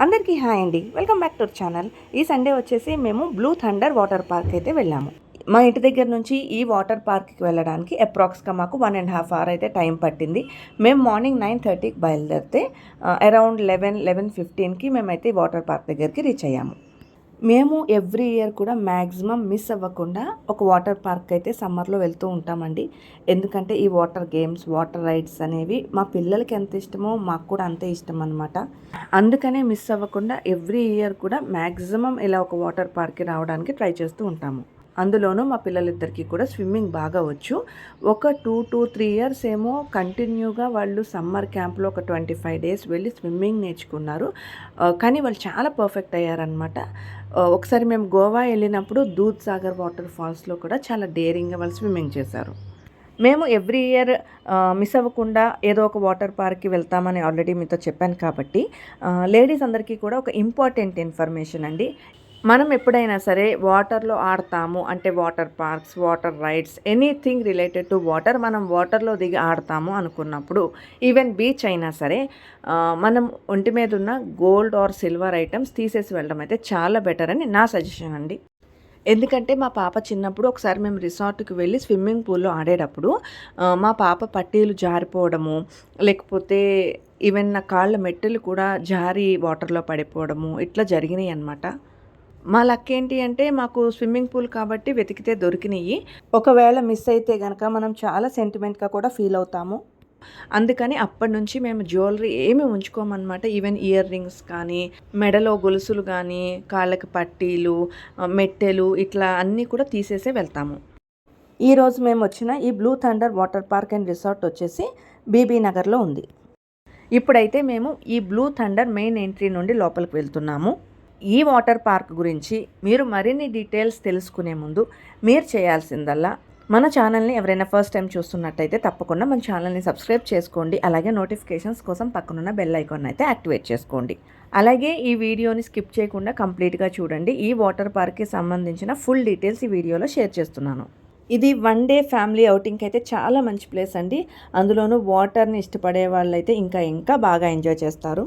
అందరికీ హాయ్ అండి, welcome back to our channel. ఈ సండే వచ్చేసి మేము బ్లూ థండర్ వాటర్ పార్క్ అయితే వెళ్ళాము. మా ఇంటి దగ్గర నుంచి ఈ వాటర్ పార్క్కి వెళ్ళడానికి అప్రాక్స్గా మాకు 1.5 hour అయితే టైం పట్టింది. మేము మార్నింగ్ 9:30కి బయలుదేరితే అరౌండ్ 11:15కి మేమైతే వాటర్ పార్క్ దగ్గరికి రీచ్ అయ్యాము. మేము ఎవ్రీ ఇయర్ కూడా మ్యాక్సిమం మిస్ అవ్వకుండా ఒక వాటర్ పార్క్ అయితే సమ్మర్లో వెళ్తూ ఉంటామండి. ఎందుకంటే ఈ వాటర్ గేమ్స్, వాటర్ రైడ్స్ అనేవి మా పిల్లలకి ఎంత ఇష్టమో మాకు కూడా అంతే ఇష్టం అనమాట. అందుకనే మిస్ అవ్వకుండా ఎవ్రీ ఇయర్ కూడా మ్యాక్సిమం ఇలా ఒక వాటర్ పార్క్కి రావడానికి ట్రై చేస్తూ ఉంటాము. అందులోనూ మా పిల్లలిద్దరికీ కూడా స్విమ్మింగ్ బాగా వచ్చు. ఒక 2 to 3 years ఏమో కంటిన్యూగా వాళ్ళు సమ్మర్ క్యాంప్లో ఒక 25 days వెళ్ళి స్విమ్మింగ్ నేర్చుకున్నారు. కానీ వాళ్ళు చాలా పర్ఫెక్ట్ అయ్యారనమాట. ఒకసారి మేము గోవా వెళ్ళినప్పుడు దూద్ సాగర్ వాటర్ ఫాల్స్లో కూడా చాలా డేరింగ్గా వాళ్ళు స్విమ్మింగ్ చేశారు. మేము ఎవ్రీ ఇయర్ మిస్ అవ్వకుండా ఏదో ఒక వాటర్ పార్క్కి వెళ్తామని ఆల్రెడీ మీతో చెప్పాను కాబట్టి లేడీస్ అందరికీ కూడా ఒక ఇంపార్టెంట్ ఇన్ఫర్మేషన్ అండి. మనం ఎప్పుడైనా సరే వాటర్లో ఆడతాము అంటే water parks, water rides, anything related to water, మనం వాటర్లో దిగి ఆడతాము అనుకున్నప్పుడు ఈవెన్ బీచ్ అయినా సరే మనం ఒంటి మీద ఉన్న గోల్డ్ ఆర్ సిల్వర్ ఐటమ్స్ తీసేసి వెళ్ళడం అయితే చాలా బెటర్ అని నా సజెషన్ అండి. ఎందుకంటే మా పాప చిన్నప్పుడు ఒకసారి మేము రిసార్ట్కి వెళ్ళి స్విమ్మింగ్ పూల్లో ఆడేటప్పుడు మా పాప పట్టీలు జారిపోవడము, లేకపోతే ఈవెన్ నా కాళ్ళ మెట్టెలు కూడా జారి వాటర్లో పడిపోవడము ఇట్లా జరిగినాయి అన్నమాట. మా లక్ ఏంటి అంటే మాకు స్విమ్మింగ్ పూల్ కాబట్టి వెతికితే దొరికినాయి. ఒకవేళ మిస్ అయితే కనుక మనం చాలా సెంటిమెంట్గా కూడా ఫీల్ అవుతాము. అందుకని అప్పటి నుంచి మేము జ్యువెలరీ ఏమి ఉంచుకోమన్నమాట. ఈవెన్ ఇయర్ రింగ్స్ కానీ, మెడలో గొలుసులు కానీ, కాళ్ళకి పట్టీలు, మెట్టెలు ఇట్లా అన్నీ కూడా తీసేసే వెళ్తాము. ఈరోజు మేము వచ్చిన ఈ blue thunder water park and resort వచ్చేసి బీబీ నగర్లో ఉంది. ఇప్పుడైతే మేము ఈ బ్లూ థండర్ మెయిన్ ఎంట్రీ నుండి లోపలికి వెళ్తున్నాము. ఈ వాటర్ పార్క్ గురించి మీరు మరిన్ని డీటెయిల్స్ తెలుసుకునే ముందు మీరు చేయాల్సిందల్లా మన ఛానల్ని ఎవరైనా ఫస్ట్ టైం చూస్తున్నట్టయితే తప్పకుండా మన ఛానల్ని సబ్స్క్రైబ్ చేసుకోండి. అలాగే నోటిఫికేషన్స్ కోసం పక్కనున్న బెల్ ఐకాన్ అయితే యాక్టివేట్ చేసుకోండి. అలాగే ఈ వీడియోని స్కిప్ చేయకుండా కంప్లీట్గా చూడండి. ఈ వాటర్ పార్క్కి సంబంధించిన ఫుల్ డీటెయిల్స్ ఈ వీడియోలో షేర్ చేస్తున్నాను. ఇది 1 day ఫ్యామిలీ అవుటింగ్కి అయితే చాలా మంచి ప్లేస్ అండి. అందులోనూ వాటర్ని ఇష్టపడే వాళ్ళైతే ఇంకా బాగా ఎంజాయ్ చేస్తారు.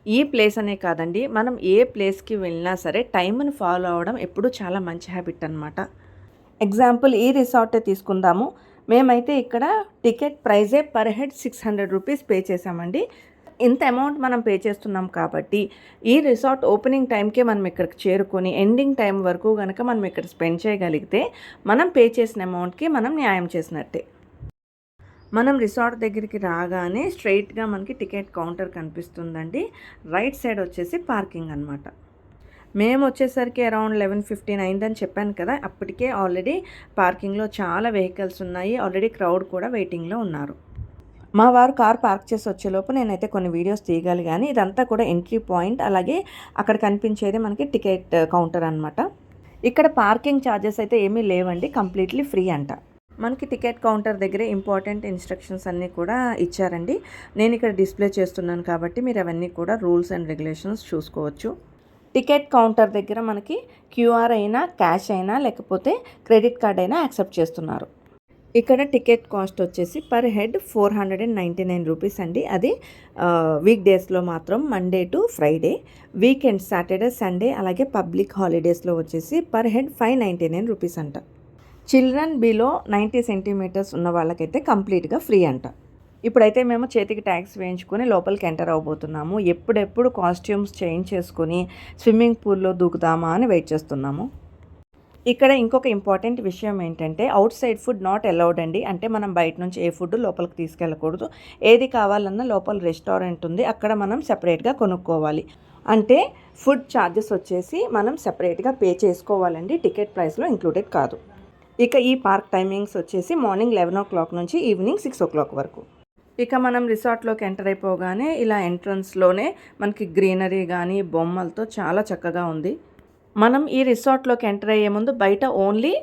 ఈ ప్లేస్ అనే కాదండి, మనం ఏ ప్లేస్కి వెళ్ళినా సరే టైంని ఫాలో అవ్వడం ఎప్పుడూ చాలా మంచి హ్యాబిట్ అనమాట. ఎగ్జాంపుల్ ఈ రిసార్టే తీసుకుందాము. మేమైతే ఇక్కడ టికెట్ ప్రైజే పర్ హెడ్ 600 రూపీస్ పే చేసామండి. ఇంత అమౌంట్ మనం పే చేస్తున్నాం కాబట్టి ఈ రిసార్ట్ ఓపెనింగ్ టైంకే మనం ఇక్కడికి చేరుకొని ఎండింగ్ టైం వరకు కనుక మనం ఇక్కడ స్పెండ్ చేయగలిగితే మనం పే చేసిన అమౌంట్కి మనం న్యాయం చేసినట్టే. మనం రిసార్ట్ దగ్గరికి రాగానే స్ట్రైట్గా మనకి టికెట్ కౌంటర్ కనిపిస్తుందండి. రైట్ సైడ్ వచ్చేసి పార్కింగ్ అనమాట. మేము వచ్చేసరికి అరౌండ్ 11:15 అయిందని చెప్పాను కదా. అప్పటికే ఆల్రెడీ పార్కింగ్లో చాలా వెహికల్స్ ఉన్నాయి. ఆల్రెడీ క్రౌడ్ కూడా వెయిటింగ్లో ఉన్నారు. మా వారు కార్ పార్క్ చేసి వచ్చేలోపు నేనైతే కొన్ని వీడియోస్ తీయగలిగాను. ఇదంతా కూడా ఎంట్రీ పాయింట్, అలాగే అక్కడ కనిపించేది మనకి టికెట్ కౌంటర్ అనమాట. ఇక్కడ పార్కింగ్ ఛార్జెస్ అయితే ఏమీ లేవండి, కంప్లీట్లీ ఫ్రీ అంట. మనకి టికెట్ కౌంటర్ దగ్గరే ఇంపార్టెంట్ ఇన్స్ట్రక్షన్స్ అన్నీ కూడా ఇచ్చారండి. నేను ఇక్కడ డిస్ప్లే చేస్తున్నాను కాబట్టి మీరు అవన్నీ కూడా రూల్స్ అండ్ రెగ్యులేషన్స్ చూసుకోవచ్చు. టికెట్ కౌంటర్ దగ్గర మనకి క్యూఆర్ అయినా, క్యాష్ అయినా, లేకపోతే క్రెడిట్ కార్డ్ అయినా యాక్సెప్ట్ చేస్తున్నారు. ఇక్కడ టికెట్ కాస్ట్ వచ్చేసి పర్ హెడ్ 499 రూపీస్ అండి. అది వీక్ డేస్లో మాత్రం Monday to Friday, weekend Saturday, Sunday, అలాగే పబ్లిక్ హాలిడేస్లో వచ్చేసి పర్ హెడ్ 599 రూపీస్ అంట. చిల్డ్రన్ బిలో 90 centimeters ఉన్న వాళ్ళకైతే కంప్లీట్గా ఫ్రీ అంట. ఇప్పుడైతే మేము చేతికి ట్యాక్స్ వేయించుకొని లోపలికి ఎంటర్ అవ్వబోతున్నాము. ఎప్పుడెప్పుడు కాస్ట్యూమ్స్ చేంజ్ చేసుకొని స్విమ్మింగ్ పూల్లో దూకుతామా అని వెయిట్ చేస్తున్నాము. ఇక్కడ ఇంకొక ఇంపార్టెంట్ విషయం ఏంటంటే out side food not allowed అండి. అంటే మనం బయట నుంచి ఏ ఫుడ్ లోపలికి తీసుకెళ్ళకూడదు. ఏది కావాలన్నా లోపల రెస్టారెంట్ ఉంది, అక్కడ మనం సెపరేట్గా కొనుక్కోవాలి. అంటే ఫుడ్ ఛార్జెస్ వచ్చేసి మనం సెపరేట్గా పే చేసుకోవాలండి, టికెట్ ప్రైస్లో ఇంక్లూడెడ్ కాదు. ఇక ఈ పార్క్ టైమింగ్స్ వచ్చేసి మార్నింగ్ 11 o'clock నుంచి ఈవినింగ్ 6 o'clock వరకు. ఇక మనం రిసార్ట్లోకి ఎంటర్ అయిపోగానే ఇలా ఎంట్రన్స్లోనే మనకి గ్రీనరీ కానీ బొమ్మలతో చాలా చక్కగా ఉంది. మనం ఈ రిసార్ట్లోకి ఎంటర్ అయ్యే ముందు బయట ఓన్లీ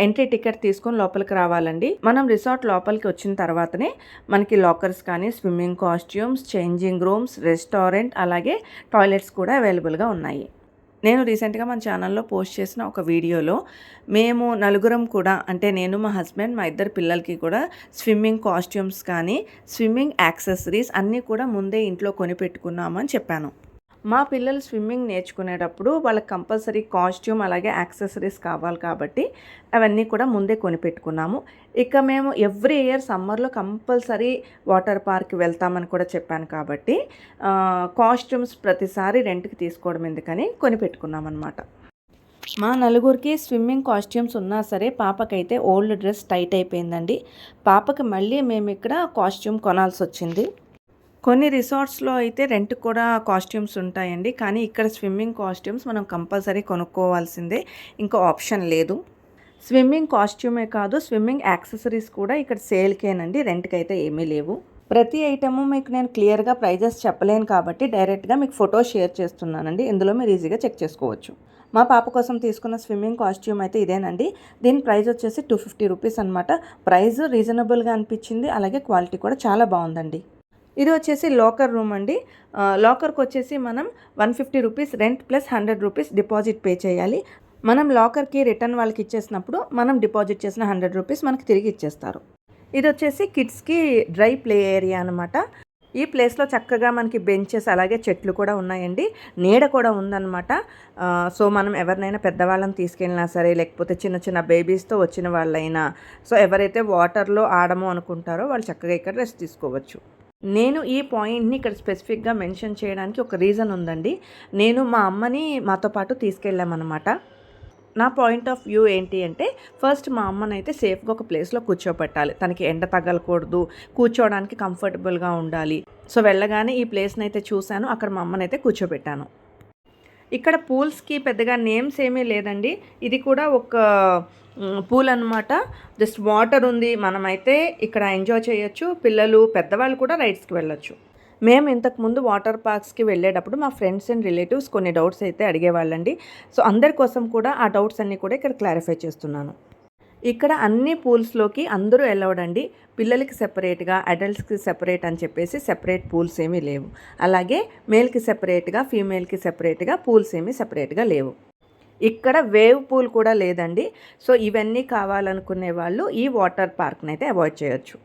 ఎంట్రీ టికెట్ తీసుకొని లోపలికి రావాలండి. మనం రిసార్ట్ లోపలికి వచ్చిన తర్వాతనే మనకి లాకర్స్ కానీ, swimming costumes, changing rooms, restaurant, అలాగే టాయిలెట్స్ కూడా అవైలబుల్గా ఉన్నాయి. నేను రీసెంట్గా మన ఛానల్లో పోస్ట్ చేసిన ఒక వీడియోలో మేము నలుగురం కూడా, అంటే నేను, మా హస్బెండ్, మా ఇద్దరు పిల్లలకి కూడా స్విమ్మింగ్ కాస్ట్యూమ్స్ కానీ, స్విమ్మింగ్ యాక్సెసరీస్ అన్నీ కూడా ముందే ఇంట్లో కొనిపెట్టుకున్నామని చెప్పాను. మా పిల్లలు స్విమ్మింగ్ నేర్చుకునేటప్పుడు వాళ్ళకి కంపల్సరీ కాస్ట్యూమ్ అలాగే యాక్సెసరీస్ కావాలి కాబట్టి అవన్నీ కూడా ముందే కొనిపెట్టుకున్నాము. ఇక మేము ఎవ్రీ ఇయర్ సమ్మర్లో కంపల్సరీ వాటర్ పార్క్ వెళ్తామని కూడా చెప్పాను కాబట్టి కాస్ట్యూమ్స్ ప్రతిసారి రెంట్కి తీసుకోవడం ఎందుకని కొనిపెట్టుకున్నామన్నమాట. మా నలుగురికి స్విమ్మింగ్ కాస్ట్యూమ్స్ ఉన్నా సరే పాపకైతే ఓల్డ్ డ్రెస్ టైట్ అయిపోయిందండి. పాపకి మళ్ళీ మేము ఇక్కడ కాస్ట్యూమ్ కొనాల్సి వచ్చింది. కొన్ని రిసార్ట్స్లో అయితే రెంట్ కూడా కాస్ట్యూమ్స్ ఉంటాయండి, కానీ ఇక్కడ స్విమ్మింగ్ కాస్ట్యూమ్స్ మనం కంపల్సరీ కొనుక్కోవాల్సిందే, ఇంకా ఆప్షన్ లేదు. స్విమ్మింగ్ కాస్ట్యూమే కాదు, స్విమ్మింగ్ యాక్సెసరీస్ కూడా ఇక్కడ సేల్కేనండి, రెంట్కి అయితే ఏమీ లేవు. ప్రతి ఐటము మీకు నేను క్లియర్గా ప్రైజెస్ చెప్పలేను కాబట్టి డైరెక్ట్గా మీకు ఫోటో షేర్ చేస్తున్నానండి, ఇందులో మీరు ఈజీగా చెక్ చేసుకోవచ్చు. మా పాప కోసం తీసుకున్న స్విమ్మింగ్ కాస్ట్యూమ్ అయితే ఇదేనండి. దీని ప్రైస్ వచ్చేసి 250 రూపీస్ అనమాట. ప్రైస్ రీజనబుల్గా అనిపించింది, అలాగే క్వాలిటీ కూడా చాలా బాగుందండి. ఇది వచ్చేసి లాకర్ రూమ్ అండి. లాకర్కి వచ్చేసి మనం 150 rupees rent plus 100 rupees deposit pay చేయాలి. మనం లాకర్కి రిటర్న్ వాళ్ళకి ఇచ్చేసినప్పుడు మనం డిపాజిట్ చేసిన 100 రూపీస్ మనకి తిరిగి ఇచ్చేస్తారు. ఇది వచ్చేసి కిడ్స్కి డ్రై ప్లే ఏరియా అనమాట. ఈ ప్లేస్లో చక్కగా మనకి బెంచెస్ అలాగే చెట్లు కూడా ఉన్నాయండి, నీడ కూడా ఉందన్నమాట. సో మనం ఎవరినైనా పెద్దవాళ్ళని తీసుకెళ్ళినా సరే, లేకపోతే చిన్న చిన్న బేబీస్తో వచ్చిన వాళ్ళైనా, సో ఎవరైతే వాటర్లో ఆడము అనుకుంటారో వాళ్ళు చక్కగా ఇక్కడ రెస్ట్ తీసుకోవచ్చు. నేను ఈ పాయింట్ని ఇక్కడ స్పెసిఫిక్గా మెన్షన్ చేయడానికి ఒక రీజన్ ఉందండి. నేను మా అమ్మని మాతో పాటు తీసుకెళ్ళామన్నమాట. నా పాయింట్ ఆఫ్ వ్యూ ఏంటి అంటే, ఫస్ట్ మా అమ్మనైతే సేఫ్గా ఒక ప్లేస్లో కూర్చోపెట్టాలి, తనకి ఎండ తగలకూడదు, కూర్చోవడానికి కంఫర్టబుల్గా ఉండాలి. సో వెళ్ళగానే ఈ ప్లేస్ని అయితే చూశాను, అక్కడ మా అమ్మనైతే కూర్చోబెట్టాను. ఇక్కడ పూల్స్కి పెద్దగా నేమ్స్ ఏమీ లేదండి, ఇది కూడా ఒక పూల్ అనమాట. జస్ట్ వాటర్ ఉంది, మనమైతే ఇక్కడ ఎంజాయ్ చేయొచ్చు. పిల్లలు పెద్దవాళ్ళు కూడా రైడ్స్కి వెళ్ళొచ్చు. మేము ఇంతకుముందు వాటర్ పార్క్స్కి వెళ్ళేటప్పుడు మా ఫ్రెండ్స్ అండ్ రిలేటివ్స్ కొన్ని డౌట్స్ అయితే అడిగేవాళ్ళండి. సో అందరి కోసం కూడా ఆ డౌట్స్ అన్నీ కూడా ఇక్కడ క్లారిఫై చేస్తున్నాను. ఇక్కడ అన్ని పూల్స్లోకి అందరూ అలౌడ్ అండి. పిల్లలకి సెపరేట్గా, అడల్ట్స్కి సెపరేట్ అని చెప్పేసి సెపరేట్ పూల్స్ ఏమీ లేవు. అలాగే మేల్కి సెపరేట్గా, ఫీమేల్కి సెపరేట్గా పూల్స్ ఏమీ సెపరేట్గా లేవు. ఇక్కడ వేవ్ పూల్ కూడా లేదండి. సో ఇవన్నీ కావాలనుకునే వాళ్ళు ఈ వాటర్ పార్క్ని అయితే అవాయిడ్ చేయొచ్చు.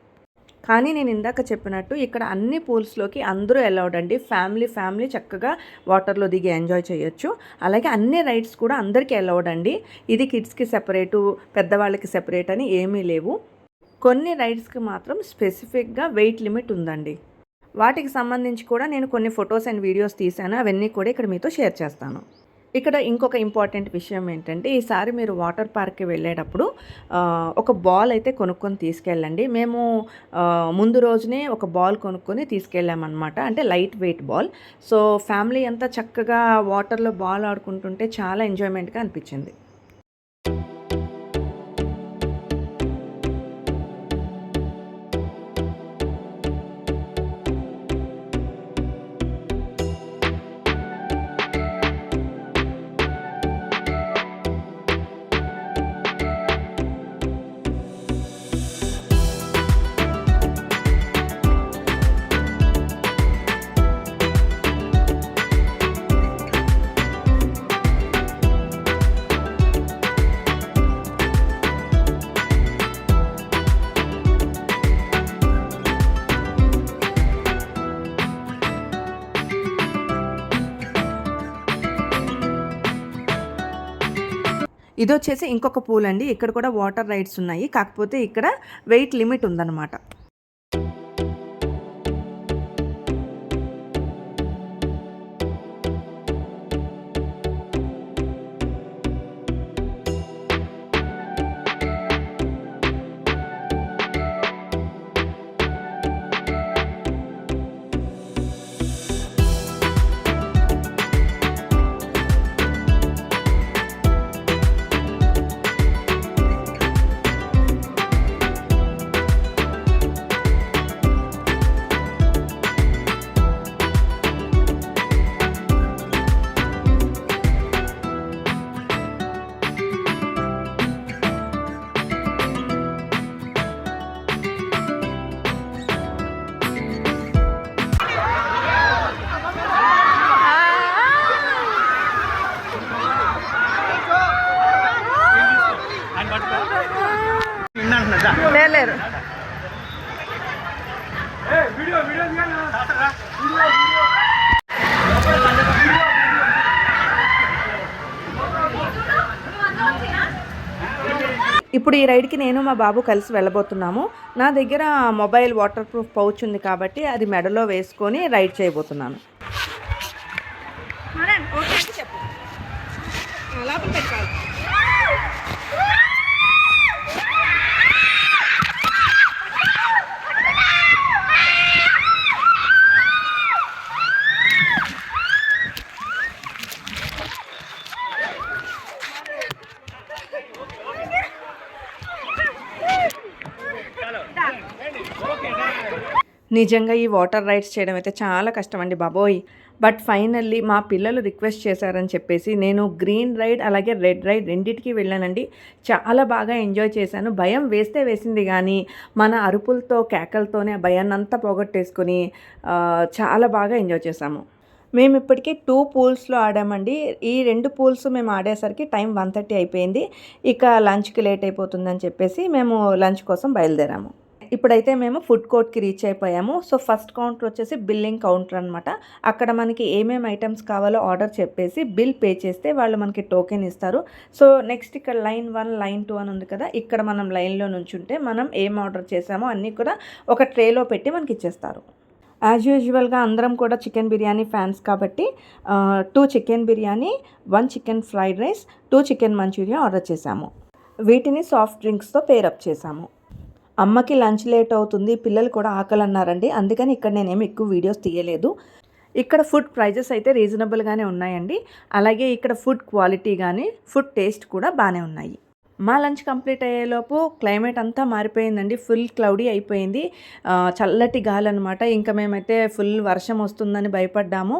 కానీ నేను ఇందాక చెప్పినట్టు ఇక్కడ అన్ని పూల్స్లోకి అందరూ అలౌడ్ అండి. ఫ్యామిలీ చక్కగా వాటర్లో దిగి ఎంజాయ్ చేయొచ్చు. అలాగే అన్ని రైడ్స్ కూడా అందరికీ అలౌడ్ అండి. ఇది కిడ్స్కి సెపరేటు, పెద్దవాళ్ళకి సెపరేట్ అని ఏమీ లేవు. కొన్ని రైడ్స్కి మాత్రం స్పెసిఫిక్గా వెయిట్ లిమిట్ ఉందండి. వాటికి సంబంధించి కూడా నేను కొన్ని ఫొటోస్ అండ్ వీడియోస్ తీశాను, అవన్నీ కూడా ఇక్కడ మీతో షేర్ చేస్తాను. ఇక్కడ ఇంకొక ఇంపార్టెంట్ విషయం ఏంటంటే, ఈసారి మీరు వాటర్ పార్క్కి వెళ్ళేటప్పుడు ఒక బాల్ అయితే కొనుక్కొని తీసుకెళ్ళండి. మేము ముందు రోజునే ఒక బాల్ కొనుక్కొని తీసుకెళ్ళామన్నమాట, అంటే light weight ball. So family అంతా చక్కగా వాటర్లో బాల్ ఆడుకుంటుంటే చాలా ఎంజాయ్మెంట్గా అనిపించింది. ఇది వచ్చేసి ఇంకొక పూల్ అండి. ఇక్కడ కూడా వాటర్ రైడ్స్ ఉన్నాయి, కాకపోతే ఇక్కడ వెయిట్ లిమిట్ ఉందన్నమాట. ఇప్పుడు ఈ రైడ్కి నేను మా బాబు కలిసి వెళ్ళబోతున్నాము. నా దగ్గర మొబైల్ వాటర్ ప్రూఫ్ పౌచ్ ఉంది కాబట్టి అది మెడలో వేసుకొని రైడ్ చేయబోతున్నాను. నిజంగా ఈ వాటర్ రైడ్స్ చేయడం అయితే చాలా కష్టం అండి బాబోయ్. బట్ ఫైనల్లీ మా పిల్లలు రిక్వెస్ట్ చేశారని చెప్పేసి నేను గ్రీన్ రైడ్ అలాగే రెడ్ రైడ్ రెండింటికి వెళ్ళానండి. చాలా బాగా ఎంజాయ్ చేశాను. భయం వేసింది కానీ మన అరుపులతో కేకలతోనే ఆ భయాన్నంతా పోగొట్టేసుకొని చాలా బాగా ఎంజాయ్ చేశాము. మేము ఇప్పటికీ 2 పూల్స్లో ఆడామండి. ఈ 2 పూల్స్ మేము ఆడేసరికి టైం 1:30 అయిపోయింది. ఇక లంచ్కి లేట్ అయిపోతుందని చెప్పేసి మేము లంచ్ కోసం బయలుదేరాము. ఇప్పుడైతే మేము ఫుడ్ కోర్ట్కి రీచ్ అయిపోయాము. సో ఫస్ట్ కౌంటర్ వచ్చేసి బిల్లింగ్ కౌంటర్ అనమాట. అక్కడ మనకి ఏమేమి ఐటమ్స్ కావాలో ఆర్డర్ చెప్పేసి బిల్ పే చేస్తే వాళ్ళు మనకి టోకెన్ ఇస్తారు. సో నెక్స్ట్ ఇక్కడ లైన్ 1 లైన్ 2 అని ఉంది కదా, ఇక్కడ మనం లైన్లో నుంచుంటే మనం ఏం ఆర్డర్ చేసామో అన్నీ కూడా ఒక ట్రేలో పెట్టి మనకి ఇచ్చేస్తారు. యాజ్ యూజువల్గా అందరం కూడా చికెన్ బిర్యానీ ఫ్యాన్స్ కాబట్టి 2 chicken biryani, 1 chicken fried rice, 2 chicken manchurian order చేశాము. వీటిని సాఫ్ట్ డ్రింక్స్తో పేరప్ చేశాము. అమ్మకి లంచ్ లేట్ అవుతుంది, పిల్లలు కూడా ఆకలి అన్నారండి. అందుకని ఇక్కడ నేనేమి ఎక్కువ వీడియోస్ తీయలేదు. ఇక్కడ ఫుడ్ ప్రైజెస్ అయితే రీజనబుల్గానే ఉన్నాయండి. అలాగే ఇక్కడ ఫుడ్ క్వాలిటీ కానీ ఫుడ్ టేస్ట్ కూడా బాగానే ఉన్నాయి. మా లంచ్ కంప్లీట్ అయ్యేలోపు క్లైమేట్ అంతా మారిపోయిందండి. ఫుల్ క్లౌడీ అయిపోయింది. చల్లటి గాలి అనమాట. ఇంకా మేమైతే ఫుల్ వర్షం వస్తుందని భయపడ్డాము.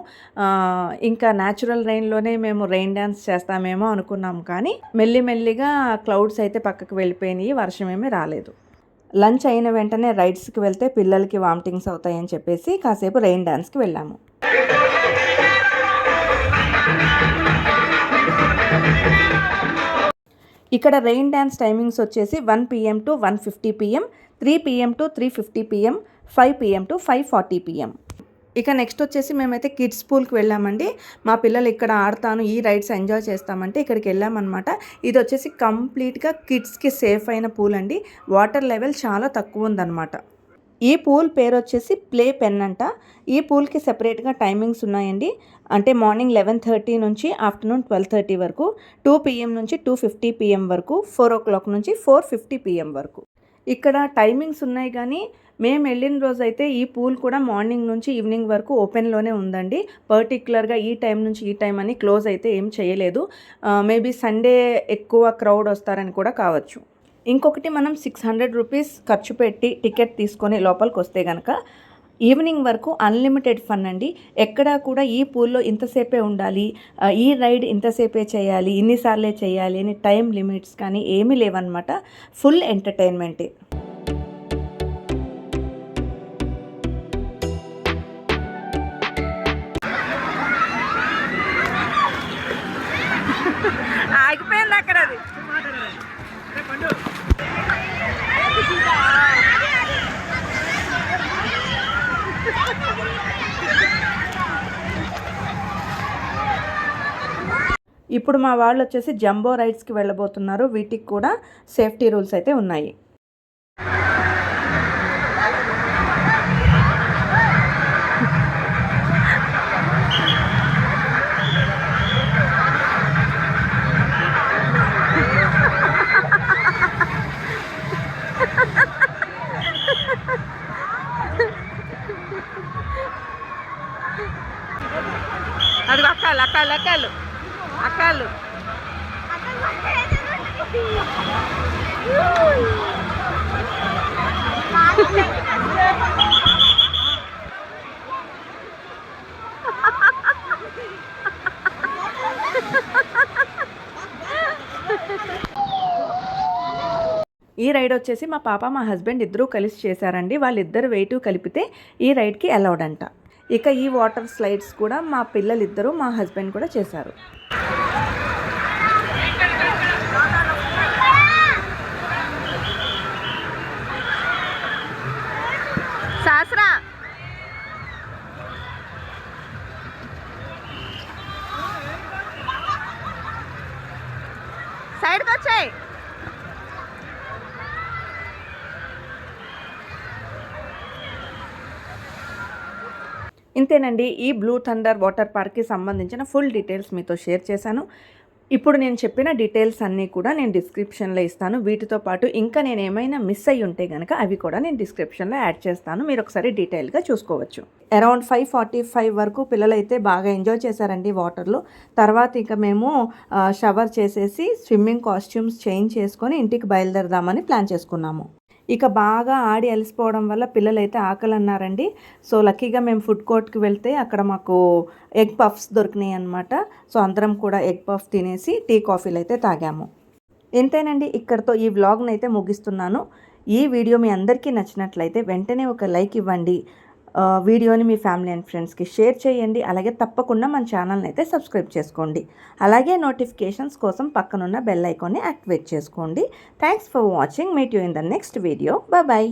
ఇంకా న్యాచురల్ రెయిన్లోనే మేము రెయిన్ డ్యాన్స్ చేస్తామేమో అనుకున్నాము. కానీ మెల్లిమెల్లిగా క్లౌడ్స్ అయితే పక్కకు వెళ్ళిపోయినాయి. వర్షం ఏమీ రాలేదు. లంచ్ అయిన వెంటనే రైడ్స్కి వెళ్తే పిల్లలకి వామిటింగ్స్ అవుతాయని చెప్పేసి కాసేపు రెయిన్ డాన్స్కి వెళ్ళాము. ఇక్కడ రెయిన్ డ్యాన్స్ టైమింగ్స్ వచ్చేసి 1 PM to 1:50 PM, 3 PM to 3:50 PM, 5 PM to 5:40 PM. ఇక నెక్స్ట్ వచ్చేసి మేమైతే కిడ్స్ పూల్కి వెళ్ళామండి. మా పిల్లలు ఇక్కడ ఆడతాను, ఈ రైడ్స్ ఎంజాయ్ చేస్తామంటే ఇక్కడికి వెళ్ళామన్నమాట. ఇది వచ్చేసి కంప్లీట్గా కిడ్స్కి సేఫ్ అయిన పూల్ అండి. వాటర్ లెవెల్ చాలా తక్కువ ఉందన్నమాట. ఈ పూల్ పేరు వచ్చేసి ప్లే పెన్ అంట. ఈ పూల్కి సెపరేట్గా టైమింగ్స్ ఉన్నాయండి. అంటే మార్నింగ్ 11:30 నుంచి ఆఫ్టర్నూన్ 12:30 వరకు, 2 PM నుంచి 2:50 PM వరకు, 4 o'clock నుంచి 4:50 PM వరకు. ఇక్కడ టైమింగ్స్ ఉన్నాయి కానీ మేము వెళ్ళిన రోజైతే ఈ పూల్ కూడా మార్నింగ్ నుంచి ఈవినింగ్ వరకు ఓపెన్లోనే ఉందండి. పర్టికులర్గా ఈ టైం నుంచి ఈ టైం అని క్లోజ్ అయితే ఏం చేయలేదు. మేబీ సండే ఎక్కువ క్రౌడ్ వస్తారని కూడా కావచ్చు. ఇంకొకటి మనం 600 రూపీస్ ఖర్చు పెట్టి టికెట్ తీసుకొని లోపలికి వస్తే కనుక ఈవినింగ్ వరకు అన్లిమిటెడ్ ఫన్ అండి. ఎక్కడా కూడా ఈ పూల్లో ఇంతసేపే ఉండాలి, ఈ రైడ్ ఇంతసేపే చేయాలి, ఇన్నిసార్లే చేయాలి అని టైం లిమిట్స్ కానీ ఏమీ లేవన్నమాట. ఫుల్ ఎంటర్టైన్మెంటే. ఆగిపోయింది అక్కడ అది. ఇప్పుడు మా వాళ్ళు వచ్చేసి జంబో రైడ్స్కి వెళ్ళబోతున్నారు. వీటికి కూడా సేఫ్టీ రూల్స్ అయితే ఉన్నాయి. అది అక్కాలు అక్కాలు అక్కాలు అక్కాలు ఈ రైడ్ వచ్చేసి మా పాప మా హస్బెండ్ ఇద్దరూ కలిసి చేశారండి. వాళ్ళిద్దరు వెయిట్ కలిపితే ఈ రైడ్కి అలౌడ్ అంట. ఇక ఈ వాటర్ స్లైడ్స్ కూడా మా పిల్లలిద్దరూ మా హస్బెండ్ కూడా చేశారు. శాస్త్ర సైడ్కి వచ్చాయి. ఇంతేనండి, ఈ బ్లూ థండర్ వాటర్ పార్క్కి సంబంధించిన ఫుల్ డీటెయిల్స్ మీతో షేర్ చేశాను. ఇప్పుడు నేను చెప్పిన డీటెయిల్స్ అన్నీ కూడా నేను డిస్క్రిప్షన్లో ఇస్తాను. వీటితో పాటు ఇంకా నేను ఏమైనా మిస్ అయ్యి ఉంటే కనుక అవి కూడా నేను డిస్క్రిప్షన్లో యాడ్ చేస్తాను. మీరు ఒకసారి డీటెయిల్గా చూసుకోవచ్చు. అరౌండ్ 5:45 వరకు పిల్లలైతే బాగా ఎంజాయ్ చేశారండి వాటర్లో. తర్వాత ఇక మేము షవర్ చేసేసి స్విమ్మింగ్ కాస్ట్యూమ్స్ చేంజ్ చేసుకొని ఇంటికి బయలుదేరదామని ప్లాన్ చేసుకున్నాము. ఇక బాగా ఆడి అలసిపోవడం వల్ల పిల్లలైతే ఆకలన్నారండి. సో లక్కీగా మేము ఫుడ్ కోర్ట్‌కి వెళ్తే అక్కడ మాకు ఎగ్ పఫ్స్ దొరికినాయి అన్నమాట. సో అందరం కూడా ఎగ్ పఫ్ తినేసి టీ కాఫీలైతే తాగాము. ఇంతేనండి, ఇక్కడితో ఈ వ్లాగ్‌నైతే ముగిస్తున్నాను. ఈ వీడియో మీ అందరికీ నచ్చినట్లయితే వెంటనే ఒక లైక్ ఇవ్వండి. వీడియోని మీ ఫ్యామిలీ అండ్ ఫ్రెండ్స్కి షేర్ చేయండి. అలాగే తప్పకుండా మన ఛానల్ని అయితే సబ్స్క్రైబ్ చేసుకోండి. అలాగే నోటిఫికేషన్స్ కోసం పక్కనున్న బెల్ ఐకాన్ని యాక్టివేట్ చేసుకోండి. Thanks for watching. Meet you in the next video. Bye.